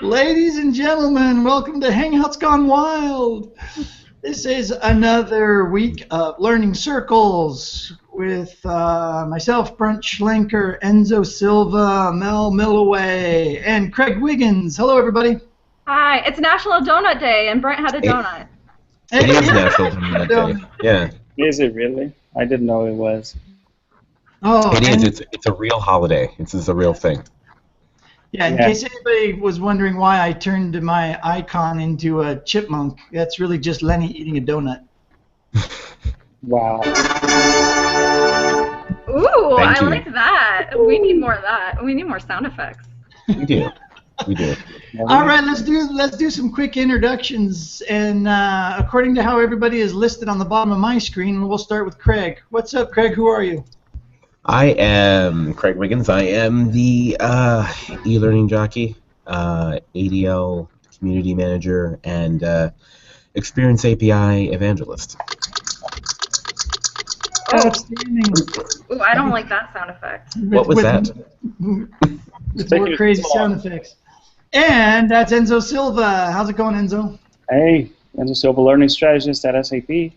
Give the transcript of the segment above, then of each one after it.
Ladies and gentlemen, welcome to Hangouts Gone Wild. This is another week of Learning Circles with myself, Brent Schlenker, Enzo Silva, Milloway, and Craig Wiggins. Hello, everybody. Hi, it's National Donut Day, and Brent had a donut. It is National Donut Day. Yeah. Is it really? I didn't know it was. Oh, it is. It's a real holiday. It's a real thing. Yeah, in case anybody was wondering why I turned my icon into a chipmunk, that's really just Lenny eating a donut. Wow. Ooh, I like that. We need more of that. We need more sound effects. We do. All right, let's do some quick introductions, and according to how everybody is listed on the bottom of my screen, we'll start with Craig. What's up, Craig? Who are you? I am Craig Wiggins. I am the e-learning jockey, ADL community manager, and Experience API evangelist. Outstanding. Ooh, I don't like that sound effect. What was that? With more crazy sound effects. And that's Enzo Silva. How's it going, Enzo? Hey, Enzo Silva, learning strategist at SAP.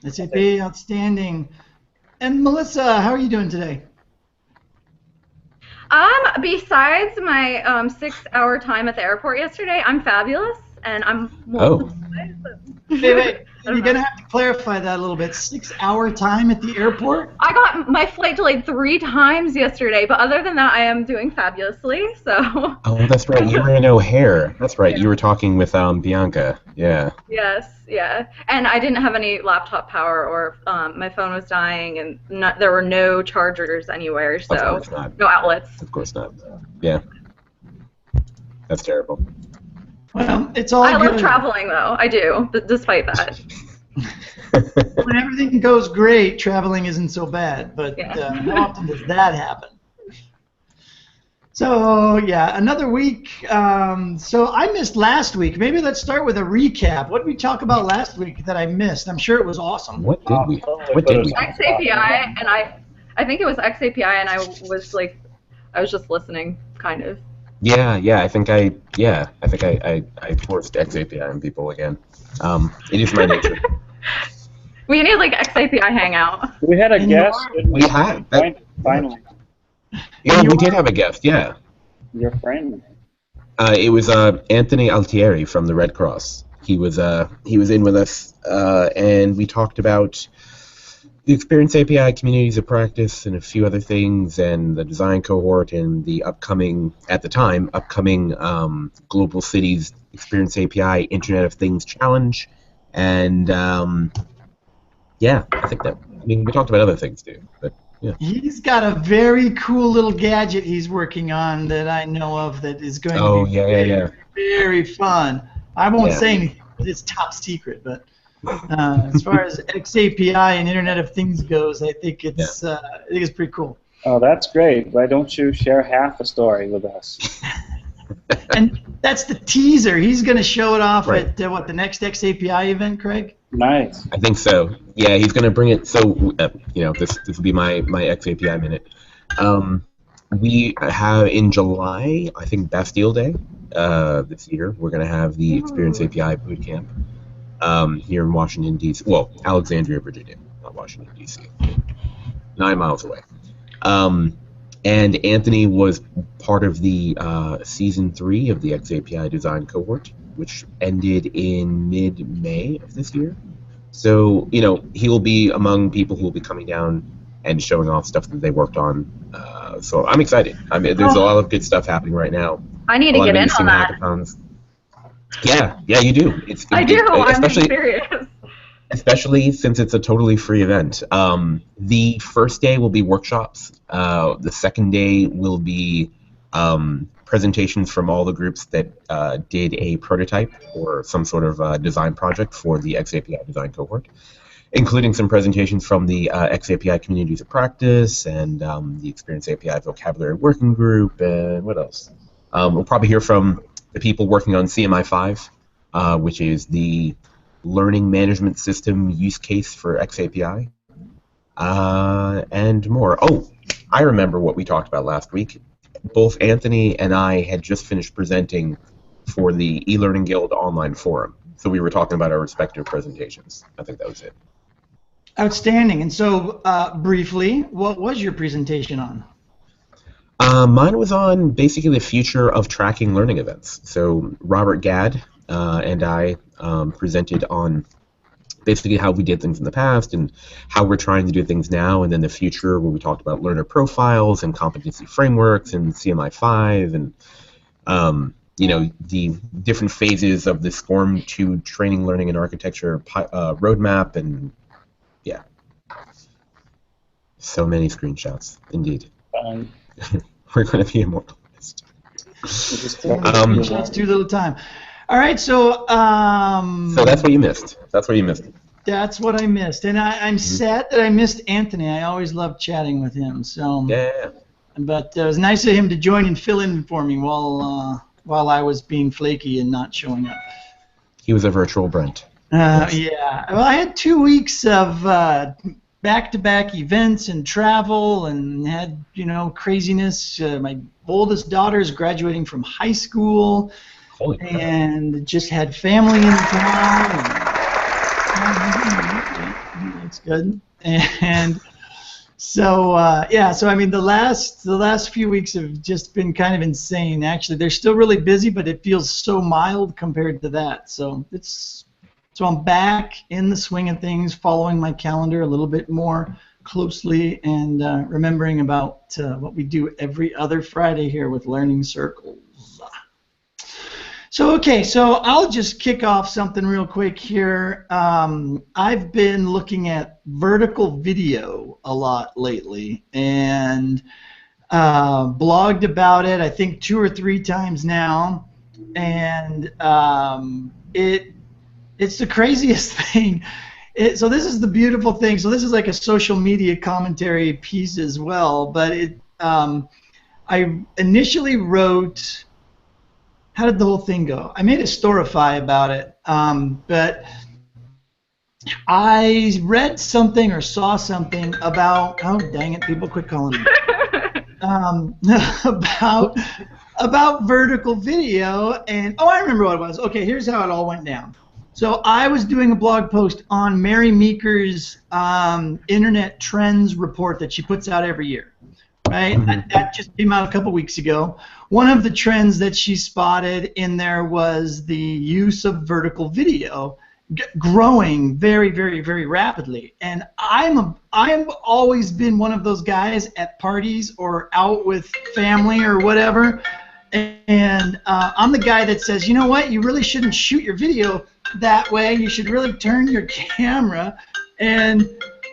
SAP, outstanding. And Melissa, how are you doing today? Besides my 6-hour time at the airport yesterday, I'm fabulous, and I'm Wait. You're going to have to clarify that a little bit. 6-hour time at the airport? I got my flight delayed 3 times yesterday, but other than that, I am doing fabulously, so... Oh, that's right. You were in O'Hare. That's right. Yeah. You were talking with Bianca. Yeah. Yes, yeah. And I didn't have any laptop power, or my phone was dying, and there were no chargers anywhere, so no outlets. Of course not. Yeah. That's terrible. Well, it's all I good. love traveling, though. I do, despite that. When everything goes great, traveling isn't so bad. But how often does that happen? So, yeah, another week. So I missed last week. Maybe let's start with a recap. What did we talk about last week that I missed? I'm sure it was awesome. What did we? XAPI, and I think it was XAPI, and I was just listening, kind of. Yeah, I think I forced XAPI on people again. It is my nature. We need like XAPI Hangout. We had a guest. We had. Finally. Yeah, we did have a guest. Yeah. Your friend. It was Anthony Altieri from the Red Cross. He was in with us, and we talked about the Experience API communities of practice and a few other things, and the design cohort and the upcoming Global Cities Experience API Internet of Things Challenge. And we talked about other things too, but yeah. He's got a very cool little gadget he's working on that I know of that is going to be very fun. I won't say anything, it's top secret, but as far as XAPI and Internet of Things goes, I think it's pretty cool. Oh, that's great. Why don't you share half the story with us? And that's the teaser. He's going to show it off at the next XAPI event, Craig? Nice. I think so. Yeah, he's going to bring it. So, this will be my XAPI minute. We have in July, I think Bastille Day this year, we're going to have the Experience API boot camp. Here in Washington, D.C. Well, Alexandria, Virginia, not Washington, D.C. 9 miles away. And Anthony was part of the Season 3 of the XAPI design cohort, which ended in mid-May of this year. So, he'll be among people who will be coming down and showing off stuff that they worked on. So I'm excited. I mean, there's a lot of good stuff happening right now. I need to get in on that. Hackathons. Yeah, you do. I'm serious. Especially since it's a totally free event. The first day will be workshops. The second day will be presentations from all the groups that did a prototype or some sort of design project for the XAPI design cohort, including some presentations from the XAPI communities of practice and the Experience API vocabulary working group, and what else? We'll probably hear from the people working on CMI5, which is the learning management system use case for XAPI, and more. Oh, I remember what we talked about last week. both Anthony and I had just finished presenting for the eLearning Guild online forum. So we were talking about our respective presentations. I think that was it. Outstanding. And so, briefly, what was your presentation on? Mine was on basically the future of tracking learning events. So Robert Gadd and I presented on basically how we did things in the past and how we're trying to do things now, and then the future, where we talked about learner profiles and competency frameworks and CMI5 and the different phases of the SCORM 2 training, learning, and architecture roadmap, and yeah, so many screenshots, indeed. We're going to be immortalized. Screenshots, too little time. All right, so so that's what you missed. That's what you missed. That's what I missed, and I'm sad that I missed Anthony. I always loved chatting with him. So yeah. But it was nice of him to join and fill in for me while I was being flaky and not showing up. He was a virtual Brent. Yeah. Well, I had 2 weeks of back-to-back events and travel, and had craziness. My oldest daughter is graduating from high school. Holy crap. And just had family in town. That's good. And so so I mean the last few weeks have just been kind of insane. Actually, they're still really busy, but it feels so mild compared to that. So I'm back in the swing of things, following my calendar a little bit more closely, and remembering about what we do every other Friday here with Learning Circles. So I'll just kick off something real quick here. I've been looking at vertical video a lot lately, and blogged about it, I think 2 or 3 times now, and it's the craziest thing. So this is the beautiful thing. So this is like a social media commentary piece as well, but I initially wrote. How did the whole thing go? I made a storify about it, but I read something or saw something about, oh dang it, people quit calling me, about vertical video, and I remember what it was. Okay, here's how it all went down. So I was doing a blog post on Mary Meeker's Internet Trends report that she puts out every year. Right? Mm-hmm. That just came out a couple weeks ago. One of the trends that she spotted in there was the use of vertical video growing very, very, very rapidly. And I've always been one of those guys at parties or out with family or whatever. And I'm the guy that says, you know what, you really shouldn't shoot your video that way. You should really turn your camera and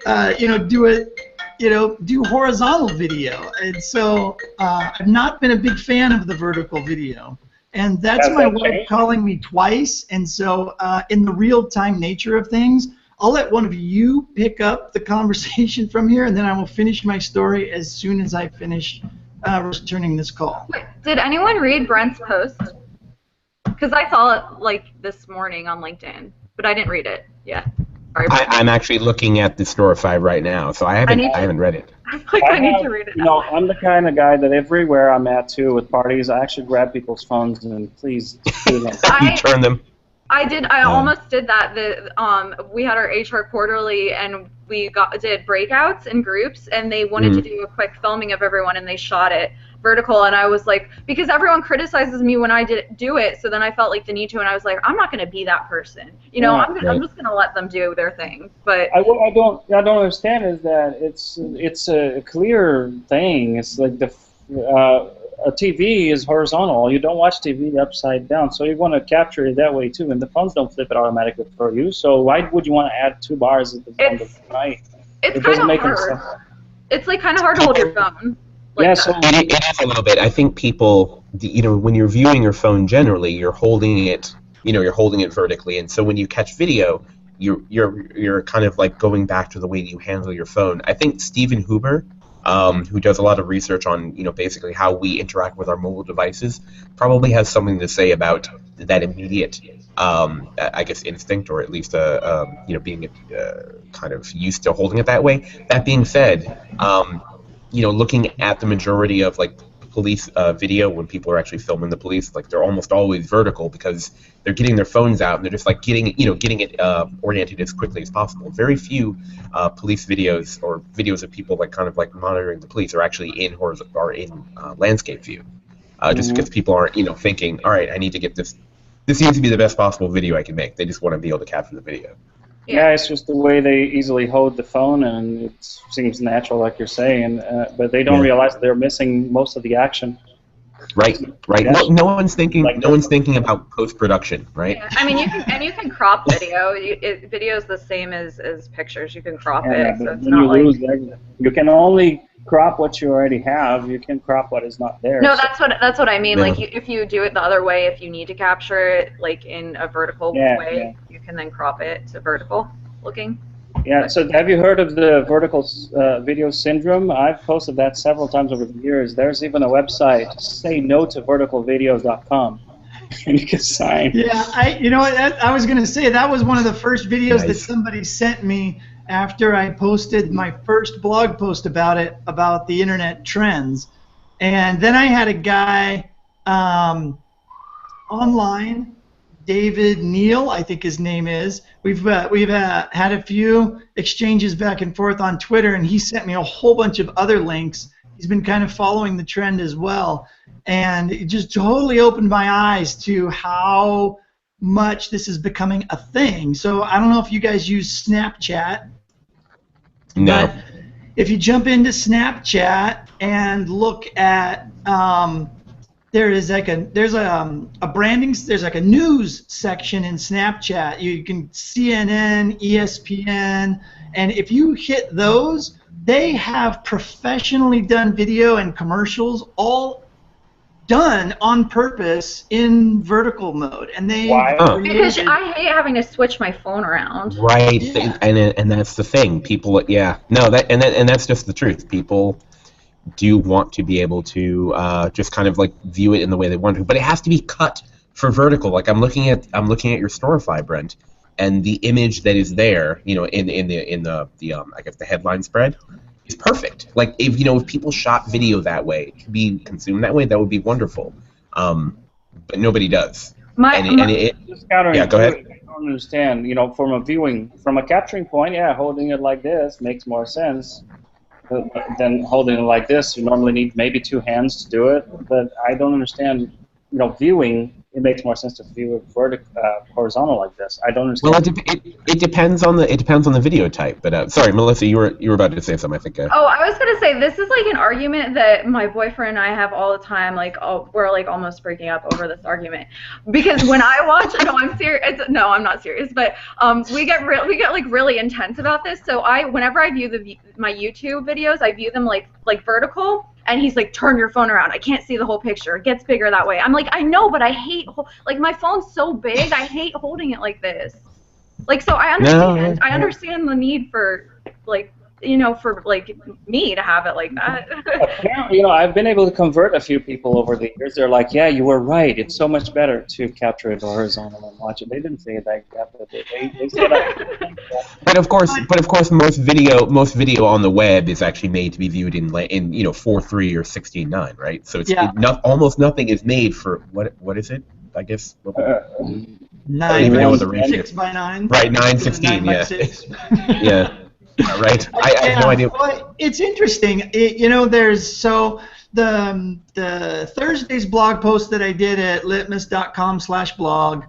do it. Do horizontal video, and so I've not been a big fan of the vertical video, and that's my wife calling me twice, and so in the real-time nature of things, I'll let one of you pick up the conversation from here, and then I will finish my story as soon as I finish returning this call. Wait, did anyone read Brent's post? Because I saw it like this morning on LinkedIn, but I didn't read it yet. I'm actually looking at the storify right now, so I haven't read it. I need to read it. I'm the kind of guy that everywhere I'm at too with parties, I actually grab people's phones and please do them. You turn them. I did. I almost did that. We had our HR quarterly, and we did breakouts in groups, and they wanted to do a quick filming of everyone, and they shot it vertical, and I was like, because everyone criticizes me when I do it, so then I felt like the need to, and I was like, I'm not going to be that person. I'm just going to let them do their thing. But I don't understand is that it's a clear thing. It's like a TV is horizontal. You don't watch TV upside down, so you want to capture it that way too. And the phones don't flip it automatically for you. So why would you want to add 2 bars at the end of the night? It's kind of hard. It's like kind of hard to hold your phone. Like so it is a little bit. I think people, when you're viewing your phone generally, you're holding it, you're holding it vertically, and so when you catch video, you're kind of like going back to the way that you handle your phone. I think Stephen Huber, who does a lot of research on basically how we interact with our mobile devices, probably has something to say about that immediate, I guess, instinct, or at least being kind of used to holding it that way. That being said, looking at the majority of like police video, when people are actually filming the police, like they're almost always vertical because they're getting their phones out and they're just like getting it oriented as quickly as possible. Very few police videos or videos of people like kind of like monitoring the police are actually in landscape view. Just because people aren't thinking, all right, I need to get this. This seems to be the best possible video I can make. They just want to be able to capture the video. Yeah, it's just the way they easily hold the phone, and it seems natural, like you're saying, but they don't realize they're missing most of the action. Right. No one's thinking. No one's thinking about post-production, right? Yeah. I mean, you can crop video. Video is the same as pictures. You can crop it. So it's not like you can only crop what you already have. You can crop what is not there. No, that's what I mean. Yeah. Like if you do it the other way, if you need to capture it like in a vertical way, you can then crop it to vertical looking. Yeah, so have you heard of the vertical video syndrome? I've posted that several times over the years. There's even a website, saynotoverticalvideos.com. And you can sign. Yeah, I was going to say that was one of the first videos that somebody sent me after I posted my first blog post about it, about the internet trends. And then I had a guy online, David Neal, I think his name is. We've had a few exchanges back and forth on Twitter, and he sent me a whole bunch of other links. He's been kind of following the trend as well, and it just totally opened my eyes to how much this is becoming a thing. So I don't know if you guys use Snapchat. No. But if you jump into Snapchat and look at there's like a news section in Snapchat. You can CNN, ESPN, and if you hit those, they have professionally done video and commercials all done on purpose in vertical mode, and they because I hate having to switch my phone around. Right, and that's the thing. People, and that's just the truth. People do want to be able to just kind of like view it in the way they want to, but it has to be cut for vertical. Like I'm looking at your Storify, Brent, and the image that is there, in the I guess the headline spread, is perfect. Like if people shot video that way to be consumed that way, that would be wonderful. But nobody does. Go ahead. I don't understand. From a capturing point, holding it like this makes more sense. Then holding it like this, you normally need maybe two hands to do it. But I don't understand. Viewing, it makes more sense to view it horizontal like this. I don't understand. Well, it depends on the video type. But sorry, Melissa, you were about to say something. I think. Oh, I was gonna say this is like an argument that my boyfriend and I have all the time. Like, we're like almost breaking up over this argument because when I watch, no, I'm serious. No, I'm not serious. But we get like really intense about this. So whenever I view my YouTube videos, I view them like vertical. And he's like, turn your phone around. I can't see the whole picture. It gets bigger that way. I'm like, I know, but I hate, my phone's so big. I hate holding it like this. Like, so I understand. I understand the need for, for me to have it like that. I've been able to convert a few people over the years. They're like, yeah, you were right. It's so much better to capture it horizontal and watch it. They didn't say it like that, but they said that. But of course, most video on the web is actually made to be viewed in 4:3 or 16:9, right? So it's almost nothing is made for what is it? I guess. 9:6x9. Right, 9:16. Yeah. Yeah. Right. I have no idea. Well, it's interesting. There's the Thursday's blog post that I did at litmus.com/blog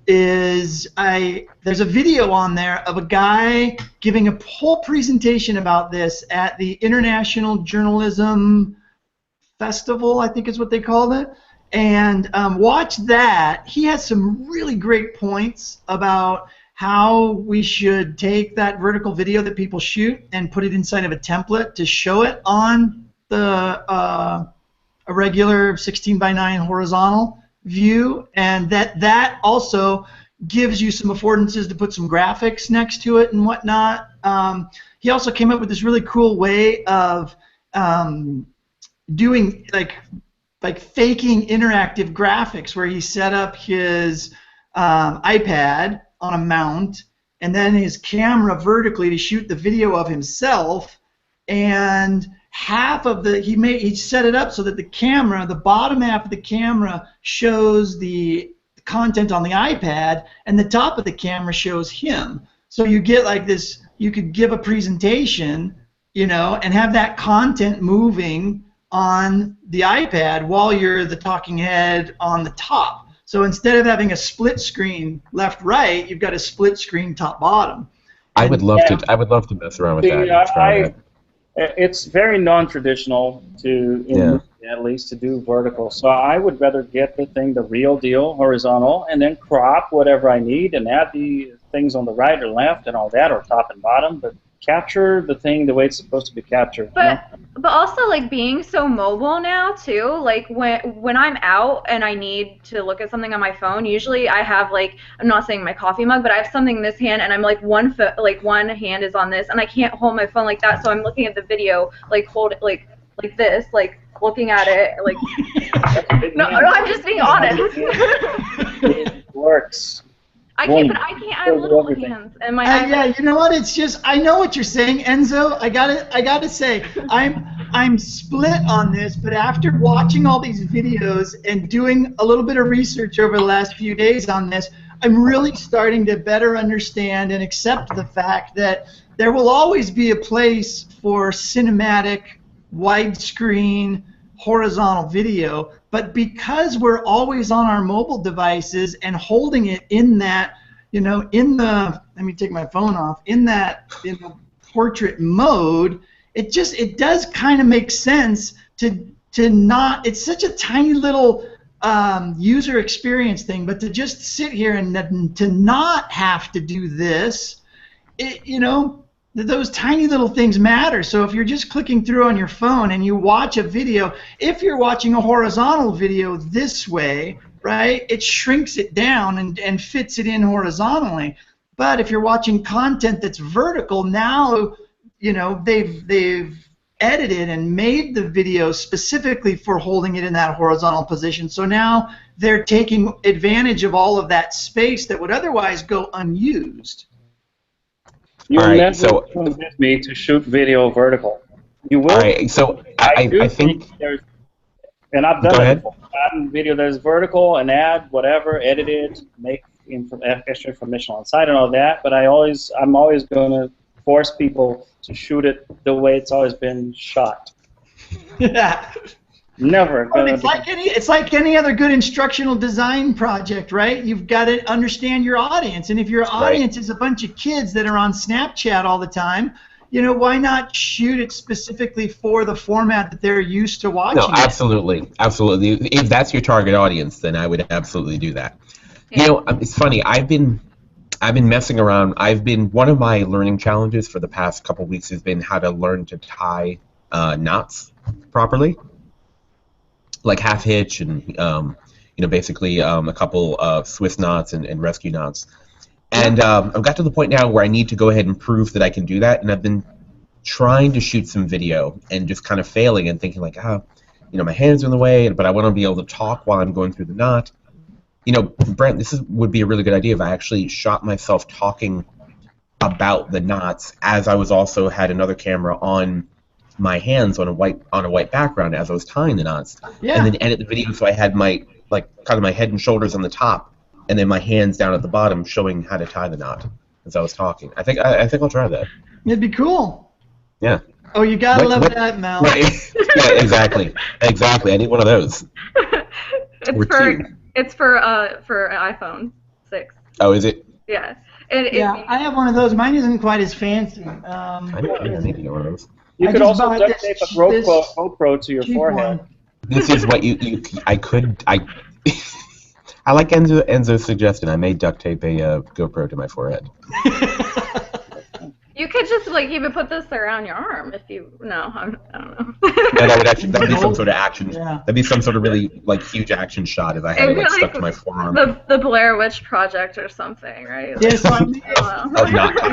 there's a video on there of a guy giving a whole presentation about this at the International Journalism Festival, I think is what they called it. And watch that. He has some really great points about how we should take that vertical video that people shoot and put it inside of a template to show it on a regular 16:9 horizontal view, and that also gives you some affordances to put some graphics next to it and whatnot. He also came up with this really cool way of doing like faking interactive graphics, where he set up his iPad on a mount and then his camera vertically to shoot the video of himself, and half of the he set it up so that the bottom half of the camera shows the content on the iPad, and the top of the camera shows him. So you get like this. You could give a presentation, and have that content moving on the iPad while you're the talking head on the top. So instead of having a split screen left-right, you've got a split screen top-bottom. I would love to mess around with that. It's very non-traditional at least to do vertical. So I would rather get the real deal, horizontal, and then crop whatever I need and add the things on the right or left and all that, or top and bottom, but capture the thing the way it's supposed to be captured. But also, like, being so mobile now too, like when I'm out and I need to look at something on my phone, usually I have, like, I'm not saying my coffee mug, but I have something in this hand, and I'm like one hand is on this, and I can't hold my phone like that, so I'm looking at the video, like, hold it like this, like looking at it, like. No, I'm just being honest. It works. I can't have little hands. And yeah, you know what? It's just, I know what you're saying, Enzo. I gotta say, I'm split on this, but after watching all these videos and doing a little bit of research over the last few days on this, I'm really starting to better understand and accept the fact that there will always be a place for cinematic, widescreen, horizontal video, but because we're always on our mobile devices and holding it in that, let me take my phone off, in the portrait mode, it does kind of make sense to not, it's such a tiny little user experience thing, but to just sit here and to not have to do this, those tiny little things matter. So if you're just clicking through on your phone and you watch a video, if you're watching a horizontal video this way, right, it shrinks it down and fits it in horizontally. But if you're watching content that's vertical, now they've edited and made the video specifically for holding it in that horizontal position. So now they're taking advantage of all of that space that would otherwise go unused. You'll never convince me to shoot video vertical. You will. All right, so I think there's, and I've done it before. Add video that is vertical and add whatever, edit it, make extra information on site and all that. But I'm always going to force people to shoot it the way it's always been shot. Yeah. Never. It's like any other good instructional design project, right? You've got to understand your audience, and if your audience is a bunch of kids that are on Snapchat all the time, why not shoot it specifically for the format that they're used to watching? No, absolutely, absolutely. If that's your target audience, then I would absolutely do that. Yeah. It's funny. I've been messing around. One of my learning challenges for the past couple weeks has been how to learn to tie knots properly. Like half hitch and basically a couple of Swiss knots and rescue knots, and I've got to the point now where I need to go ahead and prove that I can do that, and I've been trying to shoot some video and just kind of failing and thinking like, my hands are in the way, but I want to be able to talk while I'm going through the knot. Brent, would be a really good idea if I actually shot myself talking about the knots as I was also had another camera on my hands on a white background as I was tying the knots, and then edit the video so I had my kind of my head and shoulders on the top, and then my hands down at the bottom showing how to tie the knot as I was talking. I think I'll try that. It'd be cool. Yeah. Oh, you gotta love that, Mel. Right. Yeah, exactly. I need one of those. It's for iPhone 6. Oh, is it? Yeah. I have one of those. Mine isn't quite as fancy. I need to get one of those. You could also duct tape a GoPro to your forehead. This is what I like Enzo's suggestion. I may duct tape a GoPro to my forehead. You could just even put this around your arm if you. No, I don't know. Yeah, that'd be some sort of action. Yeah. That'd be some sort of really huge action shot if I had it stuck to my forearm. The Blair Witch Project or something, right? Yes, I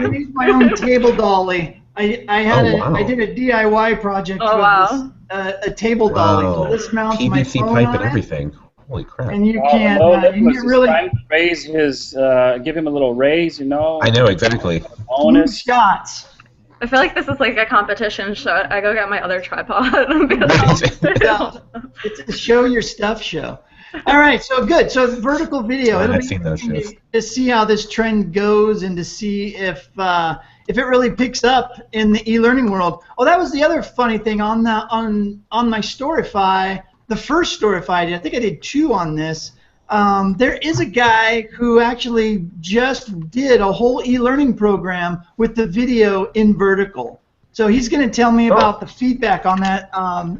made my own table dolly. I did a DIY project with a table dolly. So this mounts my PVC phone pipe on and everything. Holy crap! And you can't. You really time to raise his. Give him a little raise, I know exactly. Bonus shots. I feel like this is like a competition show. I go get my other tripod. And be like, it's a show your stuff show. All right, so good. So vertical video. It'll be interesting to see how this trend goes and to see if it really picks up in the e-learning world. Oh, that was the other funny thing on my Storify. The first Storify I did. I think I did 2 on this. There is a guy who actually just did a whole e-learning program with the video in vertical. So he's going to tell me about the feedback on that,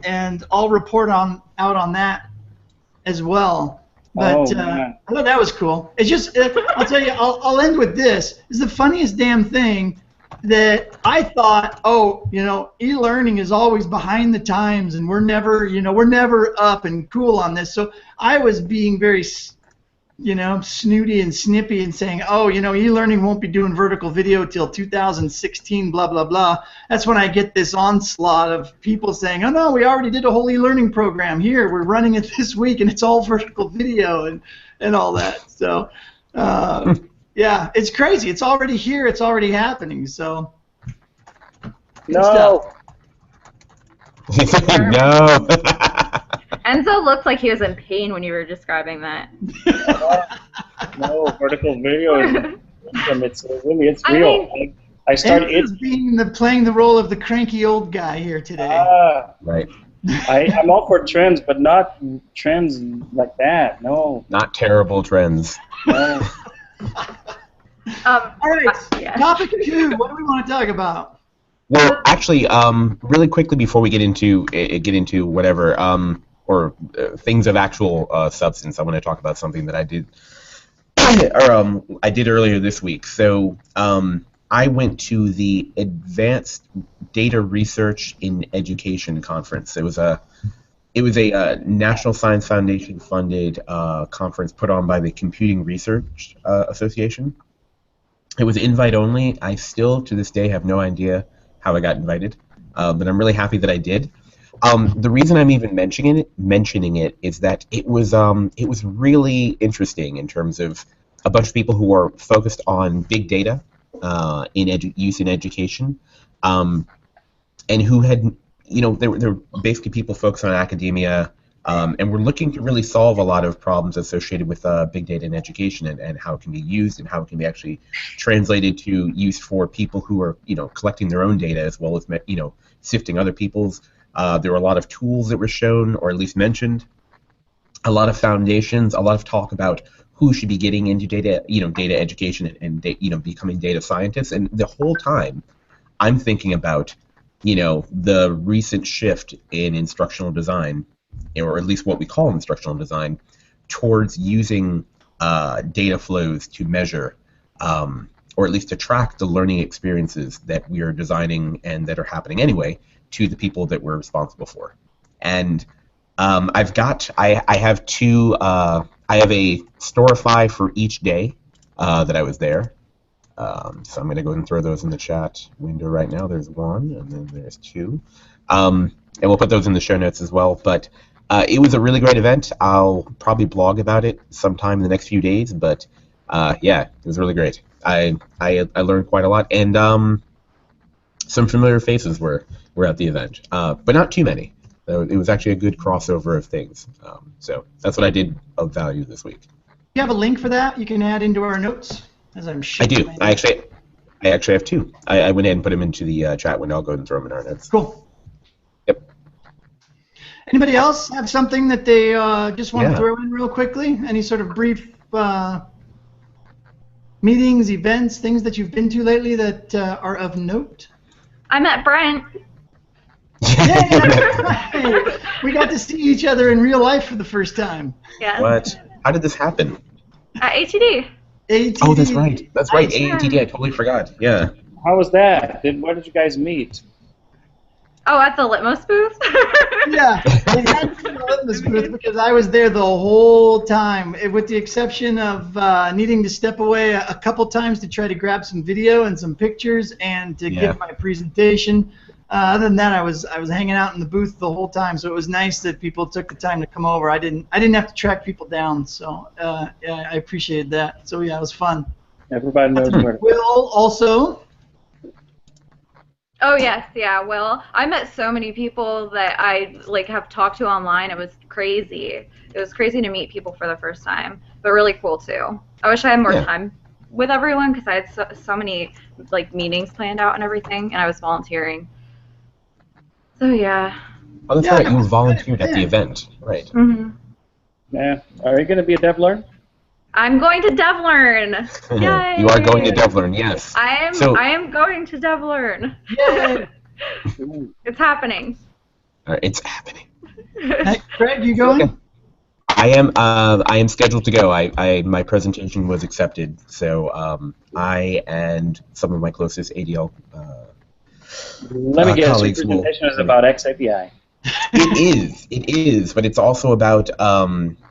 and I'll report out on that as well. But I thought that was cool. It's just, I'll tell you, I'll end with this. It's the funniest damn thing that I thought, e-learning is always behind the times, and we're never up and cool on this. So I was being very, snooty and snippy and saying, e-learning won't be doing vertical video till 2016, blah, blah, blah. That's when I get this onslaught of people saying, oh, no, we already did a whole e-learning program here. We're running it this week, and it's all vertical video and all that. So, yeah, it's crazy. It's already here. It's already happening. So, no. No. Enzo looked like he was in pain when you were describing that. No, vertical video is it's real. I started playing the role of the cranky old guy here today. Right. I'm all for trends, but not trends like that. No. Not terrible trends. No. All right. Yeah. Topic 2. What do we want to talk about? Well, actually, really quickly before we get into whatever things of actual substance, I want to talk about something that I did I did earlier this week. So I went to the Advanced Data Research in Education conference. It was a National Science Foundation funded conference put on by the Computing Research Association. It was invite only. I still to this day have no idea how I got invited, but I'm really happy that I did. The reason I'm even mentioning it is that it was really interesting in terms of a bunch of people who are focused on big data use in education, and who had they were basically people focused on academia, and we're looking to really solve a lot of problems associated with big data in education and how it can be used and how it can be actually translated to use for people who are collecting their own data as well as sifting other people's. There were a lot of tools that were shown or at least mentioned, a lot of foundations, a lot of talk about who should be getting into data education and becoming data scientists. And the whole time, I'm thinking about the recent shift in instructional design, or at least what we call instructional design, towards using data flows to measure, or at least to track the learning experiences that we are designing and that are happening anyway to the people that we're responsible for. And I have two. I have a Storify for each day that I was there. So I'm going to go ahead and throw those in the chat window right now. There's one, and then there's 2. And we'll put those in the show notes as well. But it was a really great event. I'll probably blog about it sometime in the next few days. But yeah, it was really great. I learned quite a lot, and some familiar faces were at the event, but not too many. It was actually a good crossover of things. So that's what I did of value this week. You have a link for that you can add into our notes? As I'm I do. I actually have 2. I went ahead and put them into the chat window. I'll go ahead and throw them in our notes. Cool. Yep. Anybody else have something that they just want to throw in real quickly? Any sort of brief meetings, events, things that you've been to lately that are of note? I met Brent. Yeah, we got to see each other in real life for the first time. Yeah. What? How did this happen? At ATD. ATD. Oh, that's right. That's right. ATD. I totally forgot. Yeah. How was that? Where did you guys meet? Oh, at the Litmus booth? Yeah, it had to be the Litmus booth because I was there the whole time, with the exception of needing to step away a couple times to try to grab some video and some pictures and to give my presentation. Other than that, I was hanging out in the booth the whole time, so it was nice that people took the time to come over. I didn't have to track people down, so yeah, I appreciated that. So yeah, it was fun. Everybody knows where. Will also. Oh yes, yeah. Well, I met so many people that I like have talked to online. It was crazy. It was crazy to meet people for the first time, but really cool too. I wish I had more Yeah. time with everyone because I had so many like meetings planned out and everything, and I was volunteering. So yeah. Oh, that's right. You volunteered at the event, right? hmm Yeah. Are you going to be a dev learn? I'm going to DevLearn. Yay! You are going to DevLearn, yes. I am going to DevLearn. Yay! It's happening. It's happening. Hey, Craig, you going? Okay. I am scheduled to go. My presentation was accepted, so I and some of my closest ADL Let me guess, your colleagues presentation is about XAPI. It is, but it's also about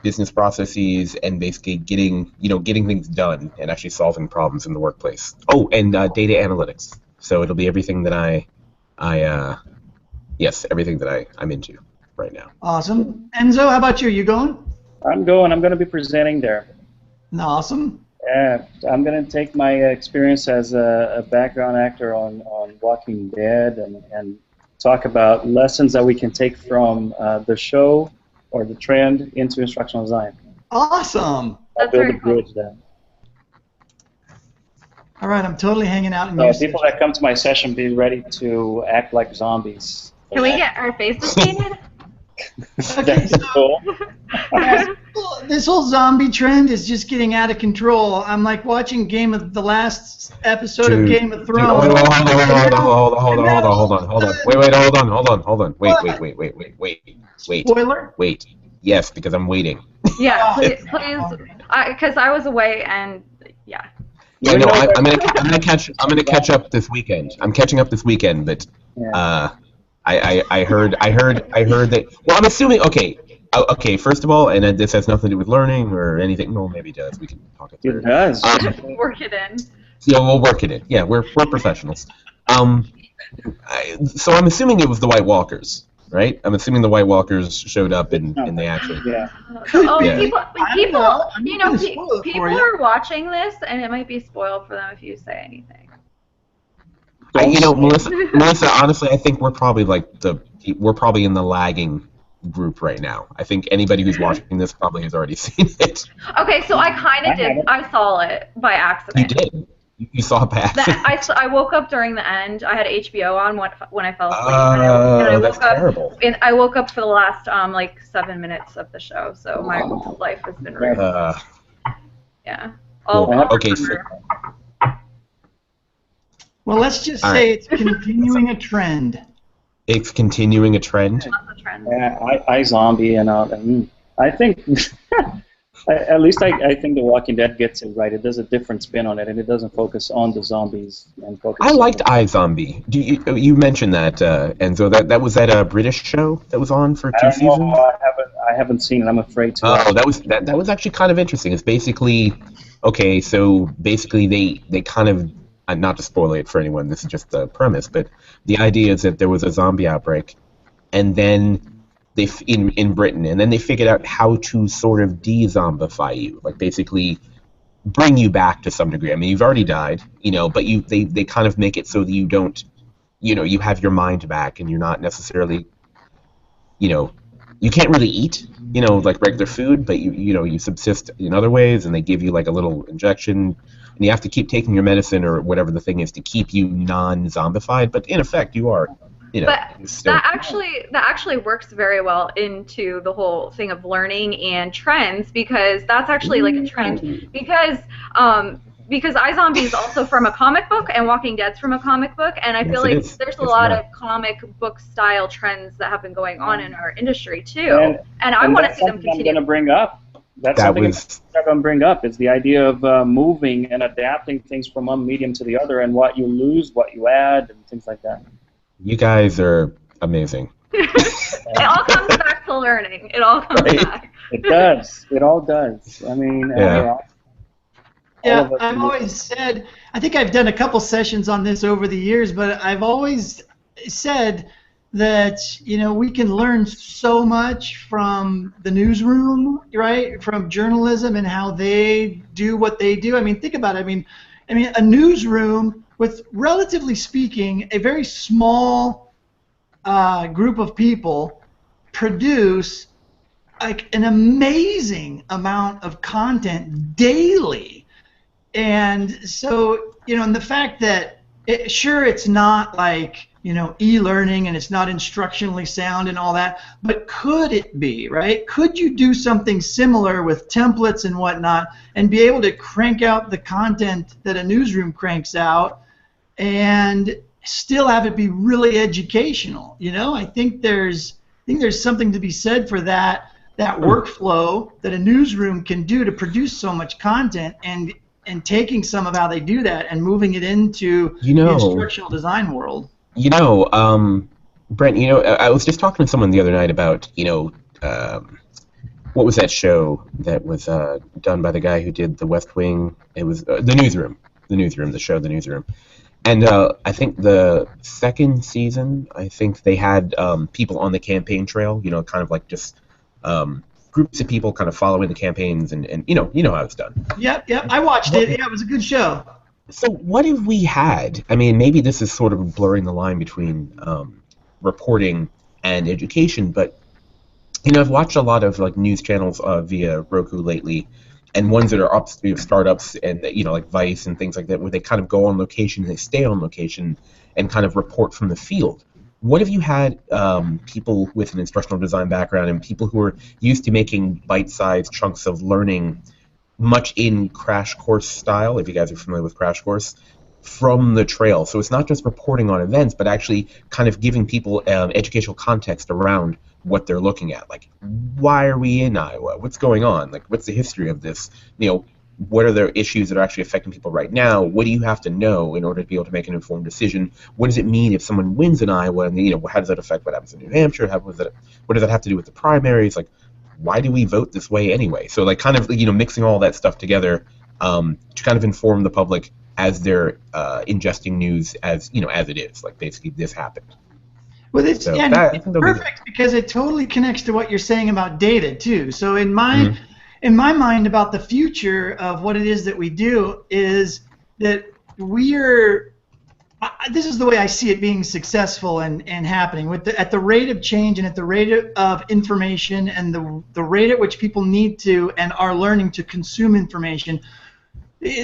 business processes and basically getting things done and actually solving problems in the workplace. Oh, and data analytics. So it'll be everything that everything that I'm into right now. Awesome. Enzo, how about you? You going? I'm going. I'm going to be presenting there. Awesome. Yeah, I'm going to take my experience as a background actor on Walking Dead and talk about lessons that we can take from the show or the trend into instructional design. Awesome. I'll build a bridge there. All right, I'm totally hanging out in So your people session. that come to my session, be ready to act like zombies. Can we get our faces painted? Okay, That's cool. this whole zombie trend is just getting out of control. I'm like watching the last episode of Game of Thrones. Hold on. Wait. Spoiler? Wait. Yes, because I'm waiting. Yeah, please, because I was away and yeah. Yeah, no, I'm gonna catch up this weekend. I'm catching up this weekend, but I heard that. Well, I'm assuming. Okay. First of all, and this has nothing to do with learning or anything. No, maybe it does. We can talk it through. It does. Work it in. Yeah, we'll work it in. Yeah, we're professionals. So I'm assuming it was the White Walkers, right? I'm assuming the White Walkers showed up and they actually. Yeah. Oh, Yeah. people, spoil it for people you. are watching this, and it might be spoiled for them if you say anything. Melissa, honestly, I think we're probably in the lagging group right now. I think anybody who's watching this probably has already seen it. Okay, so I kind of did. I saw it by accident. You did. You saw it by accident. I woke up during the end. I had HBO on when I fell asleep. Oh, and I that's woke up, terrible. And I woke up for the last 7 minutes of the show. So my life has been ruined. Yeah. Okay. So, Well, let's just say it's continuing a trend. it's continuing a trend. Lots of trends. Yeah, I zombie and I think at least I think The Walking Dead gets it right. It does a different spin on it, and it doesn't focus on the zombies and focus. I liked iZombie. You mentioned that, Enzo? That was that a British show that was on for 2 seasons. I haven't seen it. I'm afraid to. Oh, that was actually kind of interesting. It's basically they kind of. Not to spoil it for anyone, this is just the premise, but the idea is that there was a zombie outbreak, and then in Britain, and then they figured out how to sort of de-zombify you, like basically bring you back to some degree. I mean, you've already died, but they kind of make it so that you don't, you have your mind back, and you're not necessarily, you can't really eat, like regular food, but you subsist in other ways, and they give you like a little injection. And you have to keep taking your medicine or whatever the thing is to keep you non-zombified, but in effect you are, But still. that actually works very well into the whole thing of learning and trends, because that's actually like a trend. Because iZombie is also from a comic book, and Walking Dead's from a comic book, and I feel like there's a lot of comic book style trends that have been going on in our industry too, and I want to see them continue. I'm going to bring up. That's something I'm going to bring up, is the idea of moving and adapting things from one medium to the other, and what you lose, what you add, and things like that. You guys are amazing. It all comes back to learning. It all comes back. It does. It all does. I mean, Yeah, I've always said, I think I've done a couple sessions on this over the years, but I've always said that, we can learn so much from the newsroom, right, from journalism and how they do what they do. I mean, think about it. I mean, a newsroom relatively speaking, a very small group of people produce like an amazing amount of content daily. And so, and the fact that it's not like, e-learning and it's not instructionally sound and all that, but could it be, right? Could you do something similar with templates and whatnot and be able to crank out the content that a newsroom cranks out and still have it be really educational? I think there's something to be said for that workflow that a newsroom can do to produce so much content, and taking some of how they do that and moving it into the instructional design world. Brent, I was just talking to someone the other night about, what was that show that was done by the guy who did The West Wing? It was The Newsroom, the show The Newsroom. And I think the second season, they had people on the campaign trail, kind of like just groups of people kind of following the campaigns, and you know how it's done. Yep, I watched it. Yeah, it was a good show. So what have we had? I mean, maybe this is sort of blurring the line between reporting and education, but I've watched a lot of like news channels via Roku lately, and ones that are startups and like Vice and things like that, where they kind of go on location, they stay on location, and kind of report from the field. What have you had people with an instructional design background and people who are used to making bite-sized chunks of learning, much in crash course style, if you guys are familiar with crash course, from the trail? So it's not just reporting on events, but actually kind of giving people educational context around what they're looking at. Like, why are we in Iowa? What's going on? Like, what's the history of this? What are the issues that are actually affecting people right now? What do you have to know in order to be able to make an informed decision? What does it mean if someone wins in Iowa? And how does that affect what happens in New Hampshire? What does that have to do with the primaries? Like, why do we vote this way anyway? So like kind of mixing all that stuff together to kind of inform the public as they're ingesting news as it is. Like, basically this happened. Well, it's perfect because it totally connects to what you're saying about data too. So in my mind, about the future of what it is that we do is that this is the way I see it being successful and happening at the rate of change and at the rate of information and the rate at which people need to and are learning to consume information.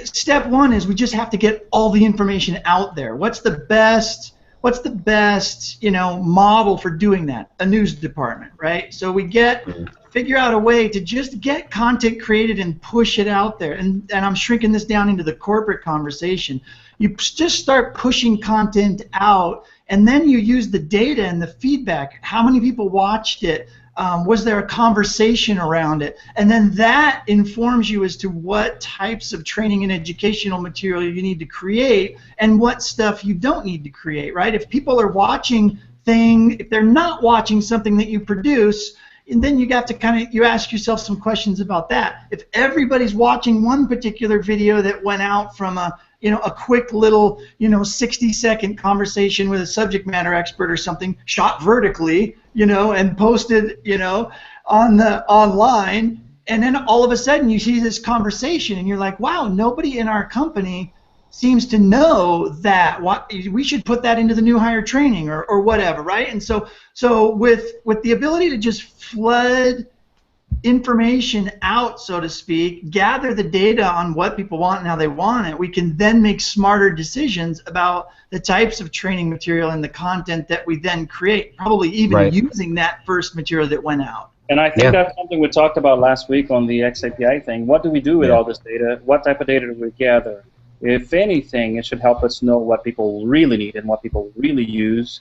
Step one is we just have to get all the information out there. What's the best model for doing that? A news department, right? So we figure out a way to just get content created and push it out there. And I'm shrinking this down into the corporate conversation. You just start pushing content out, and then you use the data and the feedback. How many people watched it? Was there a conversation around it? And then that informs you as to what types of training and educational material you need to create and what stuff you don't need to create, right? If people are watching if they're not watching something that you produce, and then you have to you ask yourself some questions about that. If everybody's watching one particular video that went out from a quick little 60-second conversation with a subject matter expert or something, shot vertically, and posted online, and then all of a sudden you see this conversation and you're like, wow, nobody in our company seems to know that. We should put that into the new hire training or whatever, right? And so with the ability to just flood information out, so to speak, gather the data on what people want and how they want it, we can then make smarter decisions about the types of training material and the content that we then create, probably even using that first material that went out. And I think that's something we talked about last week on the XAPI thing. What do we do with all this data? What type of data do we gather? If anything, it should help us know what people really need and what people really use.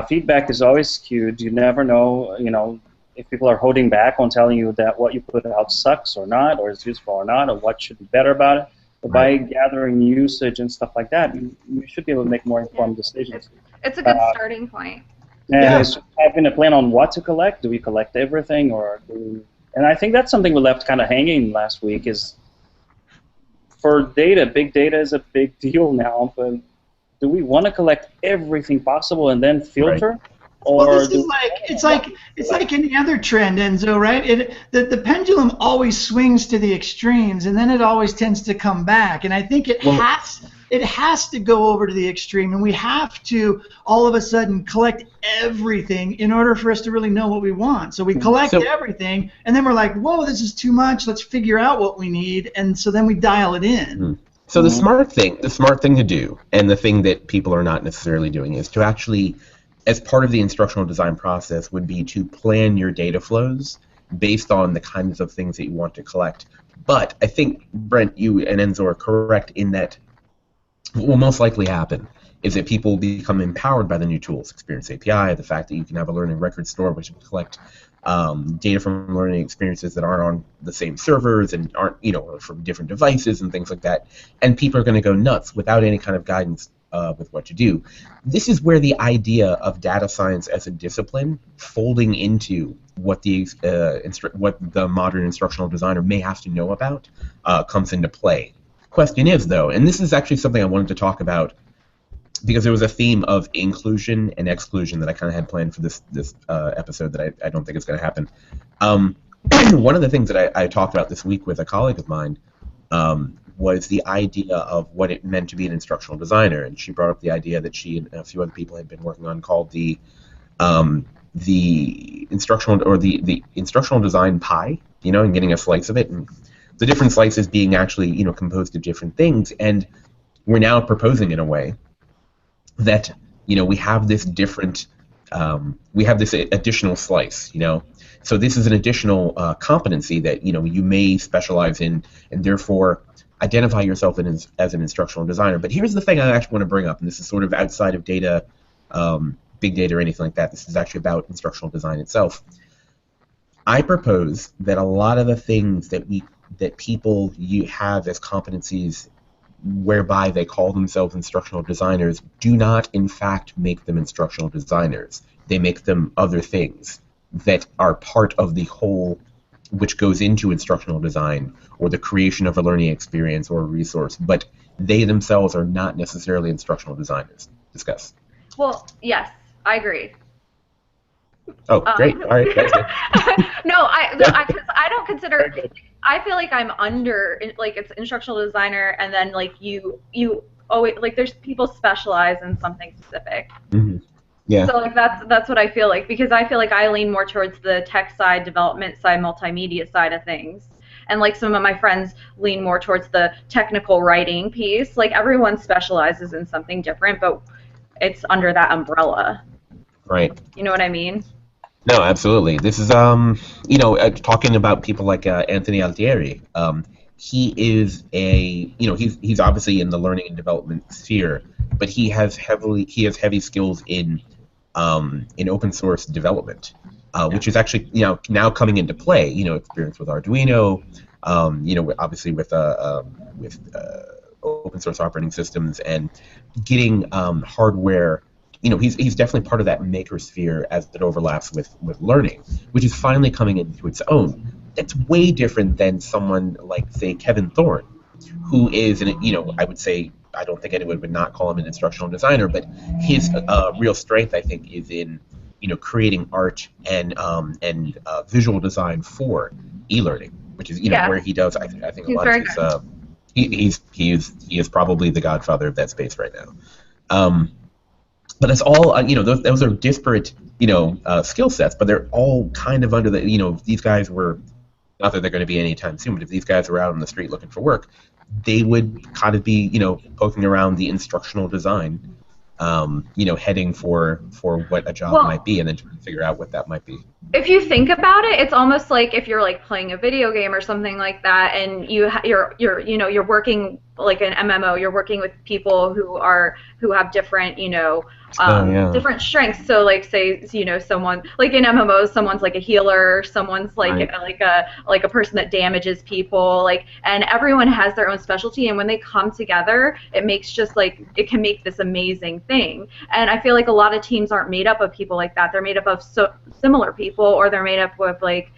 Feedback is always skewed. You never know, if people are holding back on telling you that what you put out sucks or not, or is useful or not, or what should be better about it. But by gathering usage and stuff like that, you should be able to make more informed decisions. It's a good starting point. And it's having a plan on what to collect. Do we collect everything, or and I think that's something we left kind of hanging last week is for data. Big data is a big deal now, but do we want to collect everything possible and then filter? Or well, this is it's like any other trend, Enzo, right? The pendulum always swings to the extremes, and then it always tends to come back. And I think it it has to go over to the extreme, and we have to all of a sudden collect everything in order for us to really know what we want. So we collect everything, and then we're like, whoa, this is too much. Let's figure out what we need, and so then we dial it in. So the smart thing to do, and the thing that people are not necessarily doing, is to actually, as part of the instructional design process, would be to plan your data flows based on the kinds of things that you want to collect. But I think, Brent, you and Enzo are correct in that what will most likely happen is that people become empowered by the new tools, Experience API, the fact that you can have a learning record store which will collect data from learning experiences that aren't on the same servers and aren't, or from different devices and things like that. And people are going to go nuts without any kind of guidance with what to do. This is where the idea of data science as a discipline folding into what the modern instructional designer may have to know about comes into play. Question is, though, and this is actually something I wanted to talk about because there was a theme of inclusion and exclusion that I kind of had planned for this episode that I don't think is going to happen. One of the things that I talked about this week with a colleague of mine was the idea of what it meant to be an instructional designer, and she brought up the idea that she and a few other people had been working on called the instructional design pie, and getting a slice of it, and the different slices being actually composed of different things, and we're now proposing in a way that we have this different we have this additional slice, so this is an additional competency that you may specialize in, and therefore identify yourself as an instructional designer. But here's the thing I actually want to bring up, and this is sort of outside of data, big data or anything like that. This is actually about instructional design itself. I propose that a lot of the things that people have as competencies whereby they call themselves instructional designers do not in fact make them instructional designers. They make them other things that are part of the whole which goes into instructional design or the creation of a learning experience or a resource, but they themselves are not necessarily instructional designers. Discuss. Well, yes, I agree. Oh, great. All right, that's good. No, I don't consider. I feel like I'm under, like, it's instructional designer, and then like you always, like, there's people specialize in something specific. Mm-hmm. Yeah. So like that's what I feel like, because I feel like I lean more towards the tech side, development side, multimedia side of things. And like some of my friends lean more towards the technical writing piece. Like everyone specializes in something different, but it's under that umbrella. Right. You know what I mean? No, absolutely. This is talking about people like Anthony Altieri. He is he's obviously in the learning and development sphere, but he has heavy skills in open source development, which is actually now coming into play. Experience with Arduino, obviously with open source operating systems and getting hardware. He's definitely part of that maker sphere as it overlaps with learning, which is finally coming into its own. That's way different than someone like, say, Kevin Thorne, who is, I would say, I don't think anyone would not call him an instructional designer, but his real strength, I think, is in, creating art and visual design for e-learning, which is, where he does, I think a lot of his, he is probably the godfather of that space right now. But that's all, those are disparate, skill sets, but they're all kind of under the, these guys were, not that they're going to be anytime soon, but if these guys were out on the street looking for work, they would kind of be, poking around the instructional design, heading for what a job might be, and then trying to figure out what that might be. If you think about it, it's almost like if you're like playing a video game or something like that, and you're working like an MMO, you're working with people who have different, different strengths. So like, say, someone like in MMOs, someone's like a healer, someone's like a person that damages people, like, and everyone has their own specialty, and when they come together, it makes it can make this amazing thing. And I feel like a lot of teams aren't made up of people like that. They're made up of similar people, or they're made up with like,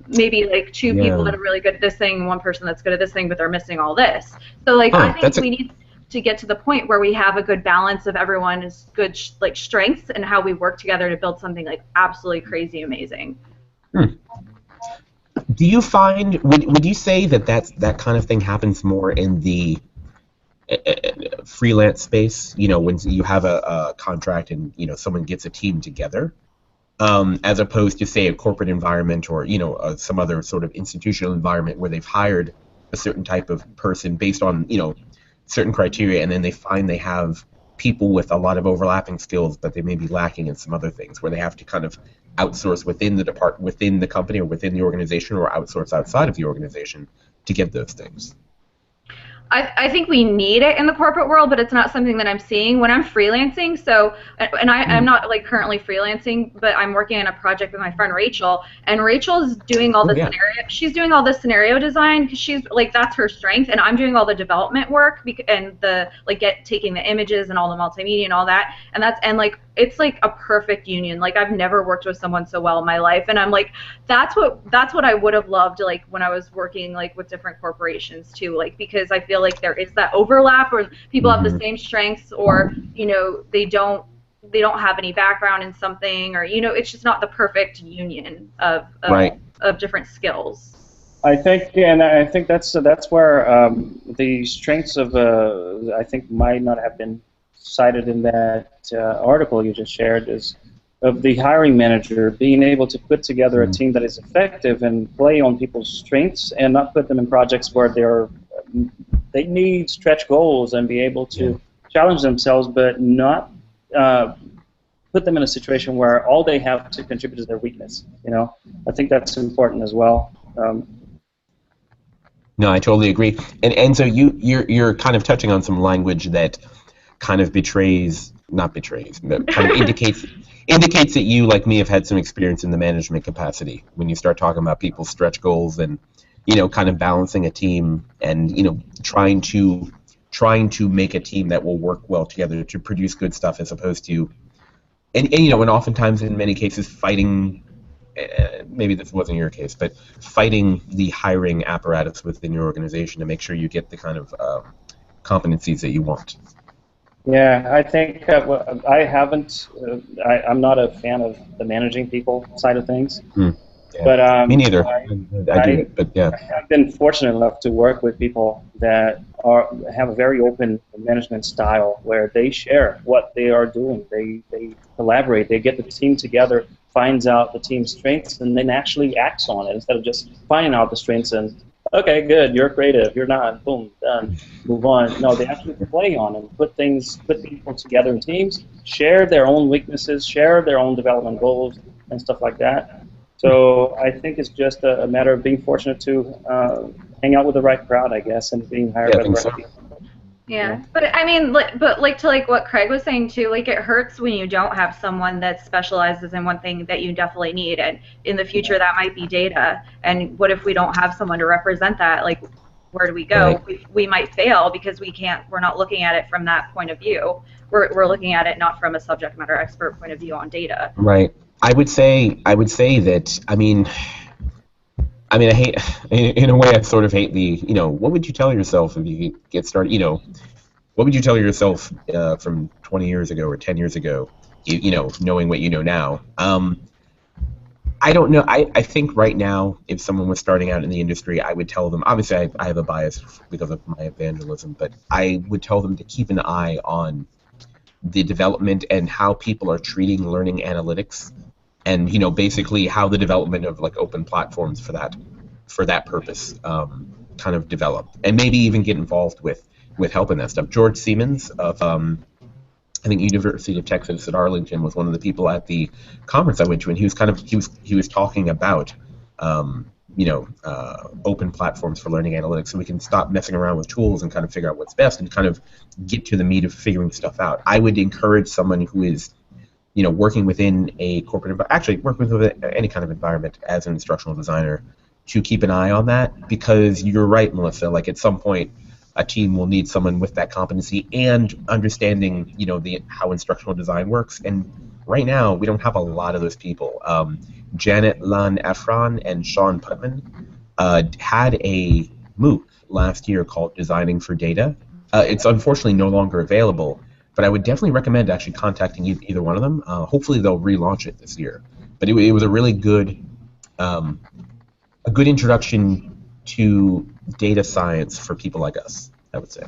maybe like two people that are really good at this thing, and one person that's good at this thing, but they're missing all this. So like, I think we need to get to the point where we have a good balance of everyone's good strengths and how we work together to build something like absolutely crazy amazing. Do you find, would you say that that kind of thing happens more in the freelance space, when you have a contract and someone gets a team together, as opposed to say a corporate environment or some other sort of institutional environment where they've hired a certain type of person based on certain criteria, and then they find they have people with a lot of overlapping skills, but they may be lacking in some other things, where they have to kind of outsource within the company or within the organization, or outsource outside of the organization to get those things. I think we need it in the corporate world, but it's not something that I'm seeing when I'm freelancing. So, and I'm not like currently freelancing, but I'm working on a project with my friend Rachel, and Rachel's doing all the scenario. She's doing all the scenario design because she's like, that's her strength, and I'm doing all the development work and the taking the images and all the multimedia and all that, and like it's like a perfect union. Like I've never worked with someone so well in my life, and I'm like, that's what I would have loved like when I was working like with different corporations too, like because I feel like there is that overlap, or people have the same strengths, or they don't have any background in something, or it's just not the perfect union of different skills. I think that's where the strengths of I think might not have been cited in that article you just shared, is of the hiring manager being able to put together a team that is effective and play on people's strengths and not put them in projects where they need stretch goals and be able to challenge themselves, but not put them in a situation where all they have to contribute is their weakness. I think that's important as well. No, I totally agree. And so you're kind of touching on some language that kind of not betrays, but kind of indicates that you, like me, have had some experience in the management capacity when you start talking about people's stretch goals and kind of balancing a team and trying to make a team that will work well together to produce good stuff, as opposed to and oftentimes in many cases fighting. Maybe this wasn't your case, but fighting the hiring apparatus within your organization to make sure you get the kind of competencies that you want. Yeah, I think I haven't. I'm not a fan of the managing people side of things. Yeah. But me neither. I do it, but yeah. I've been fortunate enough to work with people that have a very open management style, where they share what they are doing. They collaborate. They get the team together, finds out the team's strengths, and then actually acts on it instead of just finding out the strengths and, okay, good, you're creative, you're not, boom, done, move on. No, they actually play on and put people together in teams, share their own weaknesses, share their own development goals, and stuff like that. So I think it's just a matter of being fortunate to hang out with the right crowd, I guess, and being hired by the right people. Yeah, but I mean, but like what Craig was saying too, like it hurts when you don't have someone that specializes in one thing that you definitely need, and in the future that might be data. And what if we don't have someone to represent that? Like, where do we go? Right. We might fail because we're not looking at it from that point of view. We're looking at it not from a subject matter expert point of view on data. Right. I would say that. I mean, I hate, in a way, I sort of hate the, what would you tell yourself if you get started, what would you tell yourself from 20 years ago or 10 years ago, knowing what you know now? I don't know. I think right now, if someone was starting out in the industry, I would tell them, obviously I have a bias because of my evangelism, but I would tell them to keep an eye on the development and how people are treating learning analytics, and basically how the development of like open platforms for that purpose kind of develop, and maybe even get involved with helping that stuff. George Siemens of I think University of Texas at Arlington was one of the people at the conference I went to, and he was talking about open platforms for learning analytics, so we can stop messing around with tools and kind of figure out what's best and kind of get to the meat of figuring stuff out. I would encourage someone who is working within a corporate environment, actually working within any kind of environment as an instructional designer, to keep an eye on that, because you're right, Melissa, like at some point a team will need someone with that competency and understanding, how instructional design works. And right now we don't have a lot of those people. Janet Lan Efron and Sean Putman had a MOOC last year called Designing for Data. It's unfortunately no longer available, but I would definitely recommend actually contacting either one of them. Hopefully they'll relaunch it this year. But it was a really good, introduction to data science for people like us, I would say.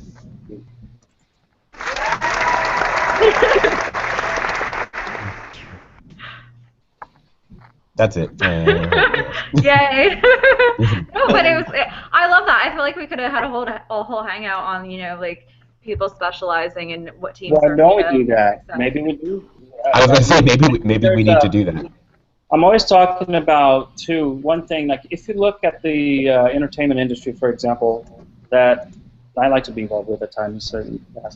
That's it. Yay! No, but I love that. I feel like we could have had a whole hangout on, like people specializing in what teams. Well, don't we do that? Maybe we do. I was going to say maybe we need to do that. I'm always talking about too. One thing, like if you look at the entertainment industry, for example, that I like to be involved with at times.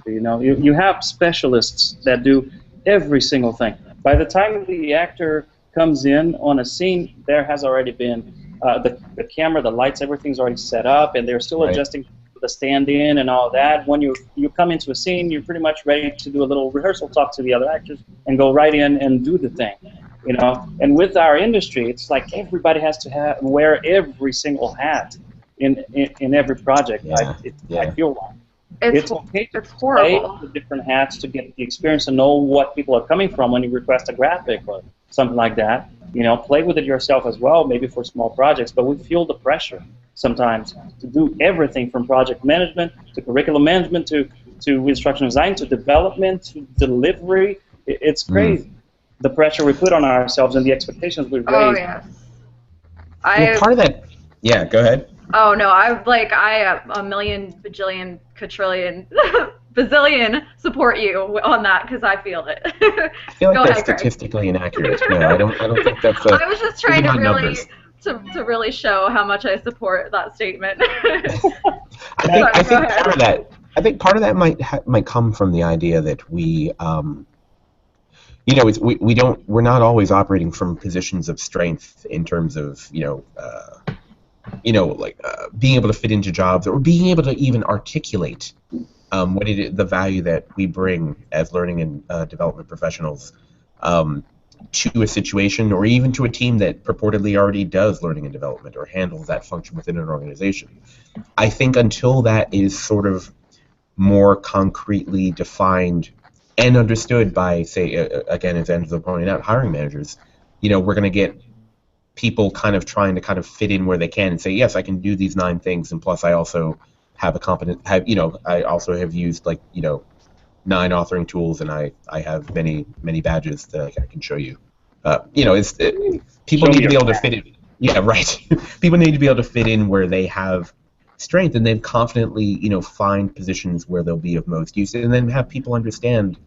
You have specialists that do every single thing. By the time the actor comes in on a scene, there has already been the camera, the lights, everything's already set up, and they're still adjusting the stand-in and all that. When you come into a scene, you're pretty much ready to do a little rehearsal, talk to the other actors, and go right in and do the thing. And with our industry, it's like everybody has to wear every single hat in every project. I feel wrong. It's okay to play the different hats to get the experience and know what people are coming from when you request a graphic or something like that. Play with it yourself as well, maybe for small projects, but we feel the pressure sometimes to do everything from project management to curriculum management to instructional design to development to delivery. It's crazy. The pressure we put on ourselves and the expectations we raise. Oh, yes. Part of that... Yeah, go ahead. Oh, no, I a million, bajillion, quadrillion, bazillion support you on that because I feel it. I feel like that's statistically inaccurate. No, I don't think that's I was just trying to really show how much I support that statement. I think part of that might come from the idea that we we're not always operating from positions of strength in terms of being able to fit into jobs or being able to even articulate the value that we bring as learning and development professionals to a situation or even to a team that purportedly already does learning and development or handles that function within an organization. I think until that is sort of more concretely defined and understood by, say, again, as Enzo pointed out, hiring managers, we're going to get people kind of trying to kind of fit in where they can and say, yes, I can do these 9 things, and plus I also have I also have used 9 authoring tools, and I have many badges that I can show you. People need to be able to fit in. Yeah, right. People need to be able to fit in where they have strength, and then confidently, find positions where they'll be of most use, and then have people understand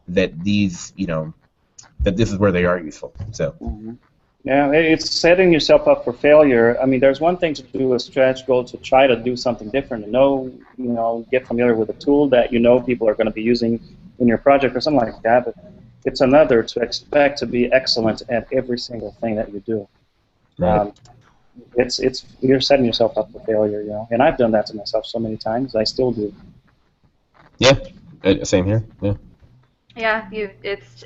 that that this is where they are useful. So. Mm-hmm. Yeah, it's setting yourself up for failure. I mean, there's one thing to do a stretch goal to try to do something different and get familiar with a tool that people are going to be using in your project or something like that. But it's another to expect to be excellent at every single thing that you do. Right. You're setting yourself up for failure, And I've done that to myself so many times. I still do. Yeah, same here. Yeah. Yeah,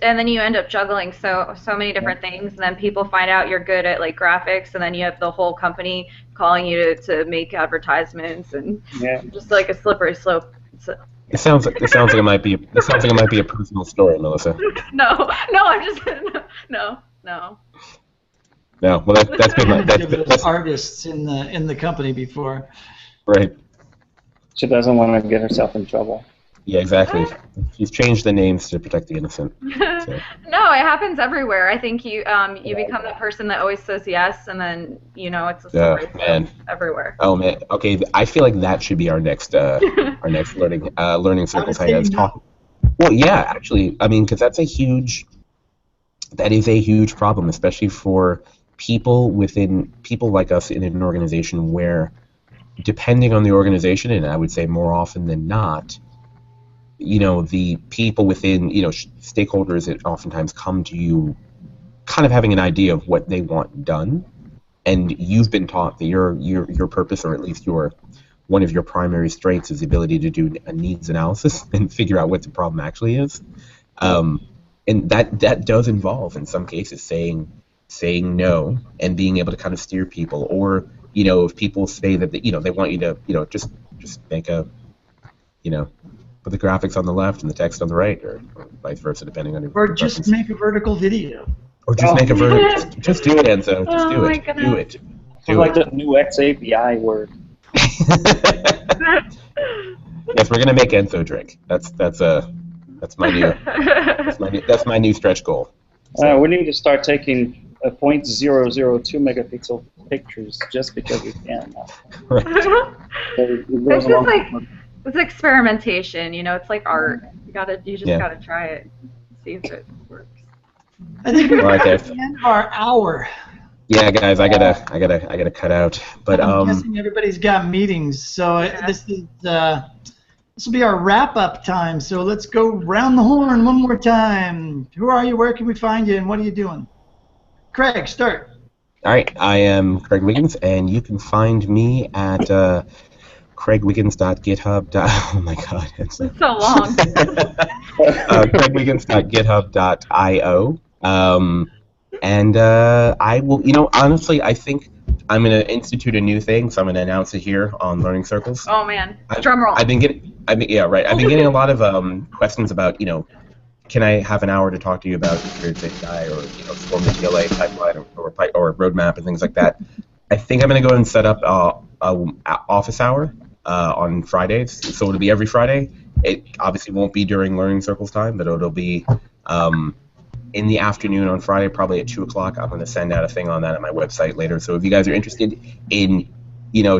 and then you end up juggling so many different things, and then people find out you're good at graphics, and then you have the whole company calling you to make advertisements, and just like a slippery slope. It sounds like it might be a personal story, Melissa. No, I'm just no. No, well that's been artists in the company before. Right. She doesn't want to get herself in trouble. Yeah, exactly. She's changed the names to protect the innocent. So. No, it happens everywhere. I think you become the person that always says yes, and then it's a story everywhere. Oh man. Okay, I feel like that should be our next learning circles hangouts talk. Well, yeah, actually, I mean, because that is a huge problem, especially for people like us in an organization where, depending on the organization, and I would say more often than not, the people within, stakeholders that oftentimes come to you kind of having an idea of what they want done, and you've been taught that your purpose, or at least one of your primary strengths, is the ability to do a needs analysis and figure out what the problem actually is. And that does involve, in some cases, saying no and being able to kind of steer people, or if people say that they want you to just make a put the graphics on the left and the text on the right, or vice versa, depending on your Or just make a vertical video. Or just make a vertical. Just do it, Enzo. Just do it. Goodness. Do it. It's like the new XAPI word. Yes, we're gonna make Enzo drink. That's That's my new. That's my new stretch goal. So. We need to start taking 0.002 megapixel pictures just because we can. It's just like it's experimentation, you know. It's like art. You just gotta try it, see if it works. I think we're at the end of our hour. Yeah, guys, I gotta cut out. But I'm guessing everybody's got meetings, so this will be our wrap-up time. So let's go round the horn one more time. Who are you? Where can we find you? And what are you doing? Craig, start. All right, I am Craig Wiggins, and you can find me at craigwiggins.github. Oh my God, it's so long. craigwiggins.github.io. And I will, honestly, I think I'm going to institute a new thing, so I'm going to announce it here on Learning Circles. Oh man, drum roll. I've been getting a lot of questions about, can I have an hour to talk to you about your API or, form the TLA pipeline or roadmap and things like that. I think I'm going to go and set up a office hour on Fridays, so it'll be every Friday. It obviously won't be during Learning Circles time, but it'll be in the afternoon on Friday, probably at 2 o'clock. I'm going to send out a thing on that at my website later. So if you guys are interested in,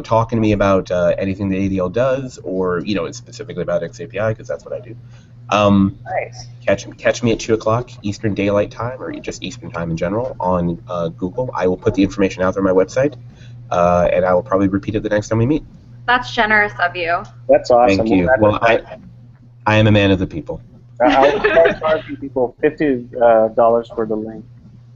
talking to me about anything that ADL does, or specifically about XAPI, because that's what I do. Nice. Catch me at 2 o'clock Eastern Daylight Time, or just Eastern Time in general, on Google. I will put the information out there on my website, and I will probably repeat it the next time we meet. That's generous of you. That's awesome. Thank you. Well, I am a man of the people. I'll start charging people $50 for the link.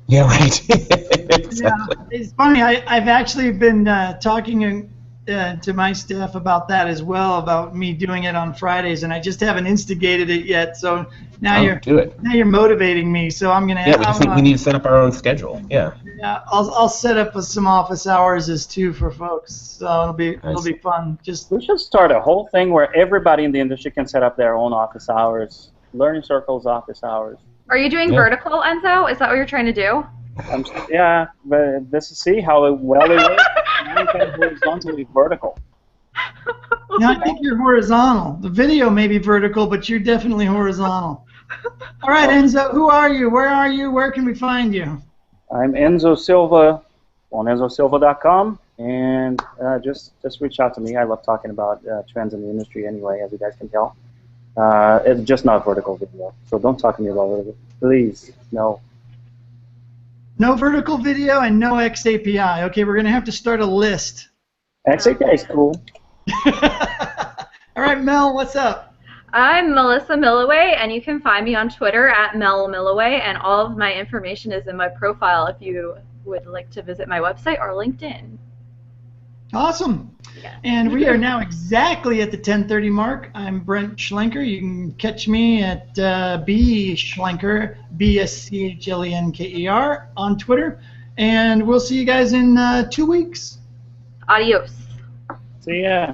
Yeah, right. Exactly. Yeah, it's funny. I've actually been talking to my staff about that as well, about me doing it on Fridays, and I just haven't instigated it yet. So now you're motivating me. So I'm gonna. Yeah, we need to set up our own schedule. Yeah. Yeah, I'll set up some office hours as too for folks. So it'll be fun. We should start a whole thing where everybody in the industry can set up their own office hours. Learning Circles office hours. Are you doing vertical, Enzo? Is that what you're trying to do? Yeah, but this is see how well it works. Now you can horizontally vertical. No, I think you're horizontal. The video may be vertical, but you're definitely horizontal. All right, Enzo, who are you? Where are you? Where can we find you? I'm Enzo Silva on enzosilva.com, and just reach out to me. I love talking about trends in the industry anyway, as you guys can tell. It's just not vertical video, so don't talk to me about vertical. Please, no. No vertical video and no XAPI. Okay, we're going to have to start a list. XAPI is cool. All right, Mel, what's up? I'm Melissa Milloway, and you can find me on Twitter at Milloway, and all of my information is in my profile if you would like to visit my website or LinkedIn. Awesome. Yeah. And we are now exactly at the 10:30 mark. I'm Brent Schlenker. You can catch me at B Schlenker, BSCHLENKER on Twitter. And we'll see you guys in 2 weeks. Adios. See ya.